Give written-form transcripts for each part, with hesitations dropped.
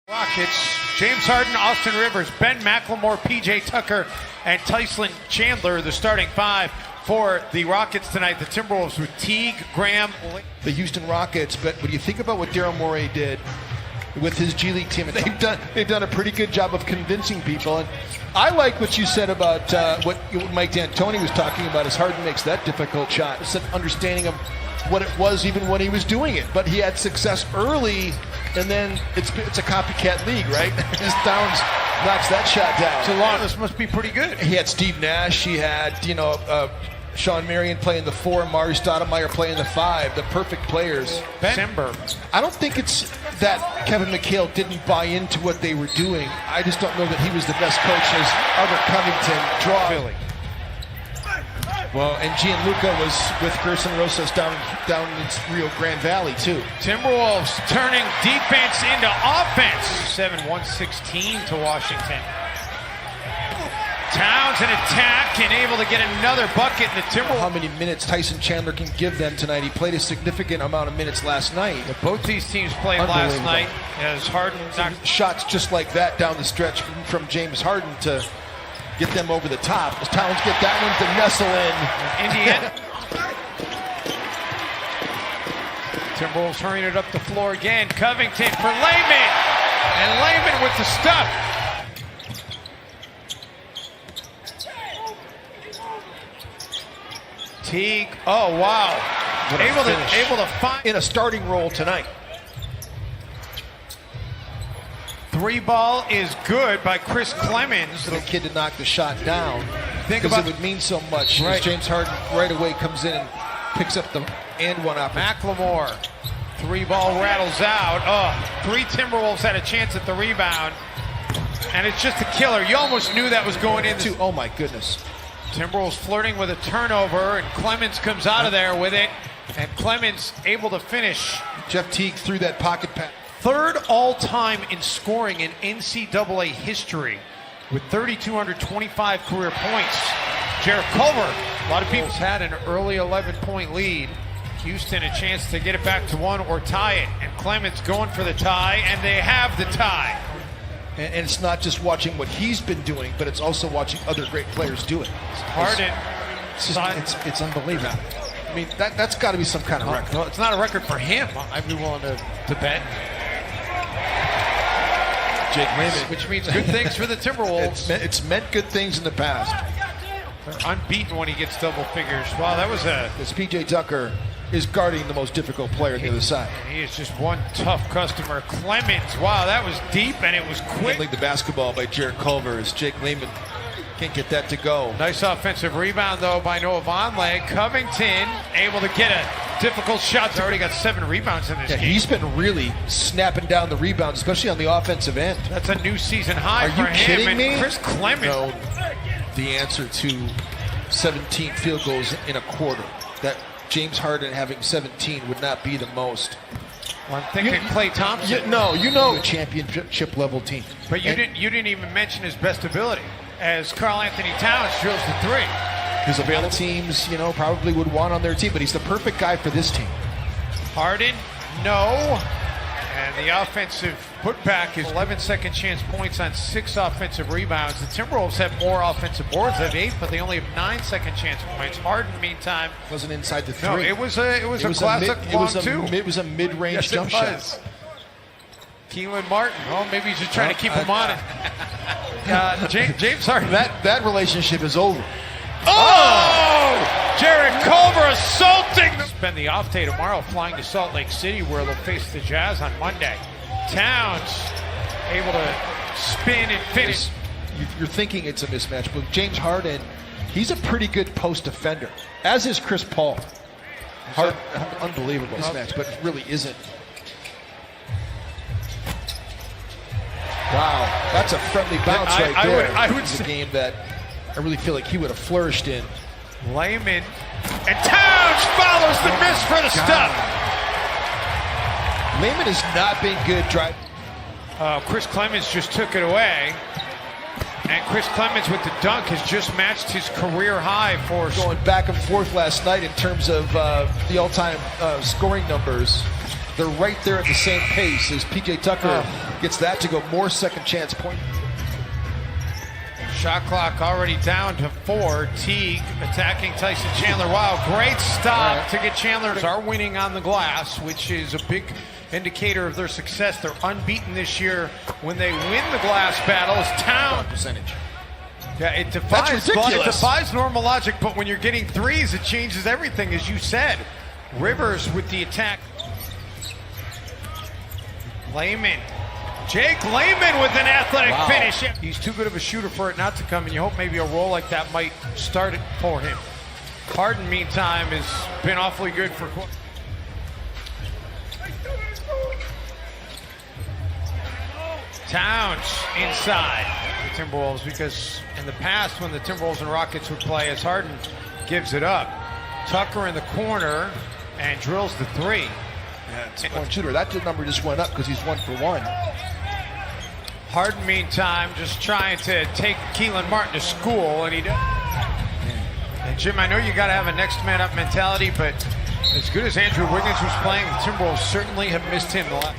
Rockets, James Harden, Austin Rivers, Ben McLemore, PJ Tucker, and Tyson Chandler, the starting five for the Rockets tonight. The Timberwolves with Teague, Graham. The Houston Rockets, but when you think about what Daryl Morey did with his G League team, they've done a pretty good job of convincing people. And I like what you said about what Mike D'Antoni was talking about, as Harden makes that difficult shot. It's an understanding of what it was even when he was doing it, but he had success early, and then it's a copycat league, right? His Downs knocks that shot down. So long, this must be pretty good. He had Steve Nash, he had Sean Marion playing the 4, Mari Stoudemire playing the 5, the perfect players. December. I don't think it's that Kevin McHale didn't buy into what they were doing. I just don't know that he was the best coach as Albert Covington draw. Philly. Well, and Gianluca was with Gerson Rosas down in Rio Grande Valley, too. Timberwolves turning defense into offense. 7-116 to Washington. Towns in attack and able to get another bucket in the Timberwolves. How many minutes Tyson Chandler can give them tonight? He played a significant amount of minutes last night. Both these teams played last night as Harden knocked shots just like that down the stretch from James Harden to get them over the top. As Towns get that one to nestle in. Indiana. Timberwolves hurrying it up the floor again. Covington for Layman. And Layman with the stuff. Teague. Oh, wow. Able to find in a starting role tonight. 3 ball is good by Chris Clemens. For the kid to knock the shot down. Think because about it would mean so much. Right. As James Harden right away comes in and picks up the and one up. McLemore. 3 ball rattles out. Oh, 3 Timberwolves had a chance at the rebound. And it's just a killer. You almost knew that was going into. Oh my goodness. Timberwolves flirting with a turnover, and Clemens comes out of there with it. And Clemens able to finish. Jeff Teague threw that pocket pass. 3rd all-time in scoring in NCAA history with 3,225 career points. Jarrett Culver, a lot of people had an early 11-point lead. Houston a chance to get it back to 1 or tie it. And Clemens going for the tie, and they have the tie. And it's not just watching what he's been doing, but it's also watching other great players do it. Harden. It's unbelievable. I mean, that's got to be some kind of record. Well, it's not a record for him. I'd be willing to bet. Jake Layman. Which means good things for the Timberwolves. It's meant good things in the past. They're unbeaten when he gets double figures. Wow, that was a... This PJ Tucker is guarding the most difficult player on the other side. He is just one tough customer. Clemens, wow, that was deep and it was quick. Like the basketball by Jarrett Culver as Jake Layman can't get that to go. Nice offensive rebound, though, by Noah Vonleh. Covington able to get a difficult shot. He's already got 7 rebounds in this game. He's been really snapping down the rebounds, especially on the offensive end. That's a new season high for him. Are you kidding me? Chris Clemens. No, the answer to 17 field goals in a quarter. That James Harden having 17 would not be the most. Well, I'm thinking Klay Thompson. You know, a championship level team. But you didn't even mention his best ability, as Karl Anthony Towns drills the 3. His available teams, probably would want on their team, but he's the perfect guy for this team. Harden, no. And the offensive putback is 11 second chance points on 6 offensive rebounds. The Timberwolves have more offensive boards. They have 8, but they only have 9 second chance points. Harden, meantime, wasn't inside the 3. No, it was a classic long 2. It was a mid-range jump shot. Keelan Martin. Oh, maybe he's just trying to keep him on it. James Harden. That relationship is over. Oh! Jarrett Culver assaulting. Spend the off day tomorrow flying to Salt Lake City, where they'll face the Jazz on Monday. Towns able to spin and finish. You're thinking it's a mismatch, but James Harden, he's a pretty good post defender, as is Chris Paul. Unbelievable mismatch, but it really isn't. Wow, that's a friendly bounce right there. I would say a game that I really feel like he would have flourished in. Layman, and Towns follows the miss for the stuff. Layman has not been good driving. Chris Clemens just took it away. And Chris Clemens with the dunk has just matched his career high for... Going back and forth last night in terms of the all-time scoring numbers. they're right there at the same pace as PJ Tucker gets that to go more second chance point. Shot clock already down to 4. Teague attacking Tyson Chandler. Wow, great stop to get Chandler to are winning on the glass, which is a big indicator of their success. They're unbeaten this year when they win the glass battles. Town Percentage. Yeah, it defies normal logic, but when you're getting threes, it changes everything, as you said. Rivers with the attack. Layman. Jake Layman with an athletic finish. He's too good of a shooter for it not to come, and you hope maybe a roll like that might start it for him. Harden, meantime, has been awfully good for... Towns inside the Timberwolves, because in the past when the Timberwolves and Rockets would play, as Harden gives it up. Tucker in the corner and drills the 3. Yeah, one shooter. That number just went up because he's 1 for 1. Harden, meantime, just trying to take Keelan Martin to school, and he does. And Jim, I know you got to have a next man up mentality, but as good as Andrew Wiggins was playing, the Timberwolves certainly have missed him a lot.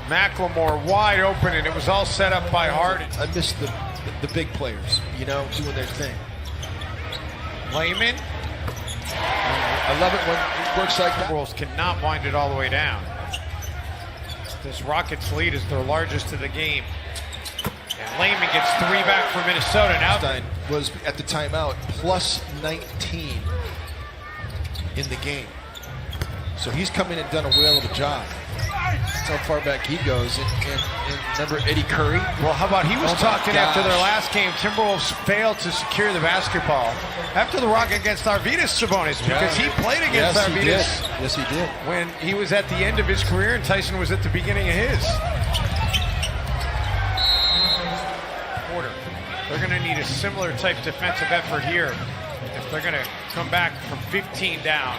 McLemore wide open, and it was all set up by Harden. I miss the big players, you know, doing their thing. Layman. I love it when it works like that. Timberwolves cannot wind it all the way down. This Rockets lead is their largest of the game. And Layman gets 3 back for Minnesota. Now Stein was at the timeout plus 19 in the game. So he's come in and done a whale of a job. That's how far back he goes. And remember Eddie Curry? Well, how about he was talking after their last game, Timberwolves failed to secure the basketball after the rock against Arvydas Sabonis, because he played against Arvydas. Yes, he did. When he was at the end of his career and Tyson was at the beginning of his. Porter. They're going to need a similar type defensive effort here if they're going to come back from 15 down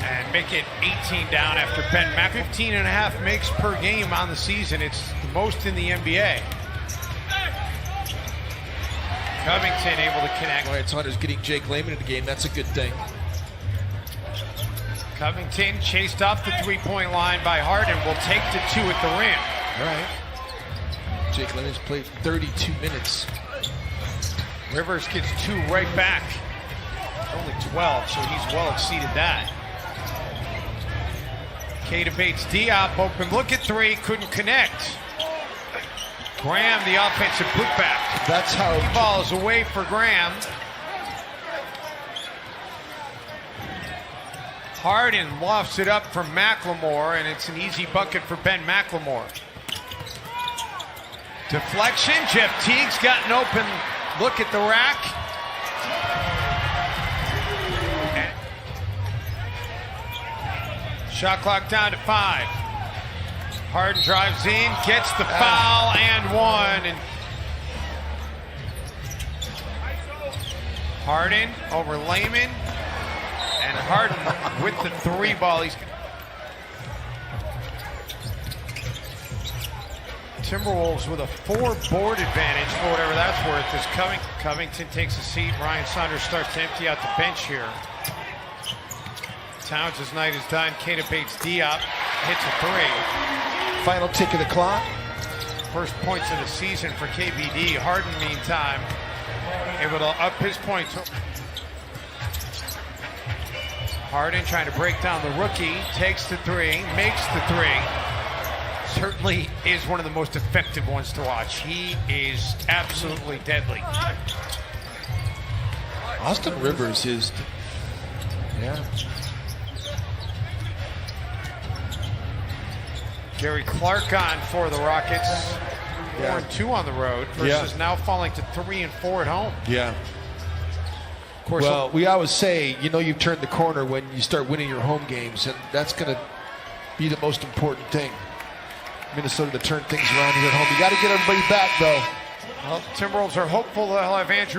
and make it 18 down after Ben Mac. 15.5 makes per game on the season. It's the most in the NBA. Covington able to connect. Wyatt Hunter's getting Jake Layman in the game. That's a good thing. Covington chased off the 3-point line by Harden. Will take the 2 at the rim. All right. Jake Layman's played 32 minutes. Rivers gets 2 right back. Only 12, so he's well exceeded that. K debates Diop, open look at 3, couldn't connect. Graham, the offensive putback. That's how the ball is away for Graham. Harden lofts it up from McLemore, and it's an easy bucket for Ben McLemore. Deflection, Jeff Teague's got an open look at the rack. Shot clock down to 5. Harden drives in, gets the foul, and 1. And Harden over Layman, and Harden with the 3 ball. Timberwolves with a 4-board advantage for whatever that's worth. As Covington takes a seat, Ryan Saunders starts to empty out the bench here. Towns' night is done. Kata Bates Diop hits a 3. Final tick of the clock. First points of the season for KBD. Harden, meantime, able to up his points. Harden trying to break down the rookie. Takes the 3, makes the 3. Certainly is one of the most effective ones to watch. He is absolutely deadly. Austin Rivers is, yeah. Gary Clark on for the Rockets. 4-2 on the road versus now falling to 3 and 4 at home. Yeah. Of course. Well, we always say, you know, you've turned the corner when you start winning your home games, and that's going to be the most important thing. Minnesota to turn things around here at home. You got to get everybody back, though. Well, Timberwolves are hopeful they'll have Andrew